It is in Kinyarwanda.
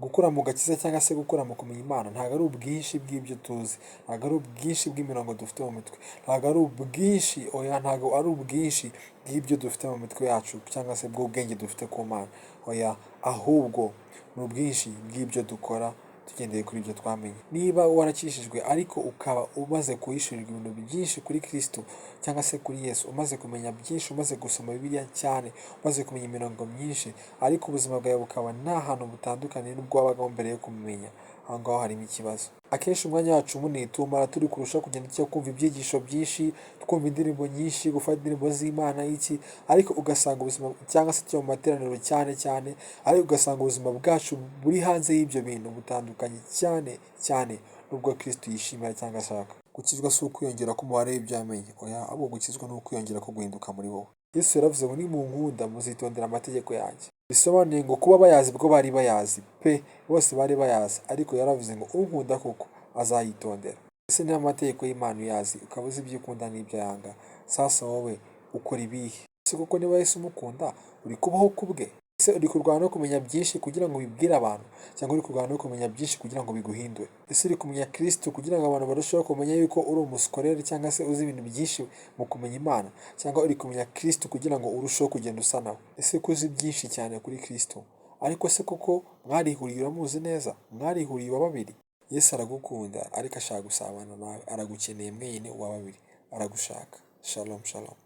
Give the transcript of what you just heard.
gukura mu gakiza cyangwa se gukura mu kumenya Imana ntabwo ari ubwinshi bw'ibyo tuzi, ntabwo ari ubwinshi bw'imirongo dufite mu mitwe, ntabwo ari ubwinshi, oya ntabwo ari ubwinshi bw'ibyo dufite mu mitwe yacu cyangwa se bw'ubwenge dufite ku Mana, oya ahubwo ni ubwinshi bw'ibyo dukora tugendeye kuri ibyo twamenye. Niba warakishijwe ariko ukaba umaze kuhishurirwa ibintu byinshi kuri Kristo cyangwa se kuri Yesu, umaze kumenya byinshi, umaze gusoma Bibiliya cyane, umaze kumenya imirongo myinshi, ariko ubuzima bwawe bukaba nta hantu butandukanye n'ubwo wabagaho mbere yo kumumenya, aho ngaho harimo ikibazo. Akenshi umwanya wacu munini tuwumara turi kurushaho kugenda tujya kumva ibyigisho byinshi, twumva indirimbo nyinshi, gufata indirimbo z'Imana iki, ariko ugasanga ubuzima cyangwa se tujya mu materaniro cyane, ariko ugasanga ubuzima bwacu buri hanze y'ibyo bintu butandukanye cyane n'ubwo Kristo yishimira cyangwa ashaka. Gukizwa si ukwiyongera k'umubare w'ibyo yamenye, oya ahubwo gukizwa ni ukwiyongera ko guhinduka muri wowe. Yesu yaravuze ngo nimunkunda muzitondera amategeko yanjye. Bisobanuye ngo kuba bayazi bwo bari bayazi pe, bose bari bayazi, ariko yaravuze ngo unkunda koko azayitondera. Ese niba amategeko y'Imana uyazi, ukaba uzi ibyo ukunda n'ibyo yanga, sasa wowe ukora ibihe? Ese koko niba Yesu umukunda uri kubaho ku bwe? Ese uri kurwana no kumenya byinshi kugira ngo ubibwire abantu, cyangwa uri kurwana no kumenya byinshi kugira ngo biguhindure? Ese uri kumenya Kristo kugira ngo abantu barusheho kumenya yuko uri umusikorere cyangwa se uzi ibintu byinshi mu kumenya Imana, cyangwa uri kumenya Kristo kugira ngo urusheho kugenda usa nawe? Ese ko uzi byinshi cyane kuri Kristo, ariko se koko mwarihuriye uramuzi neza, mwarihuriye uwa babiri? Yesu aragukunda ariko ashaka gusabana nawe, aragukeneye mwenyine uwa babiri, aragushaka. Shalom shalom.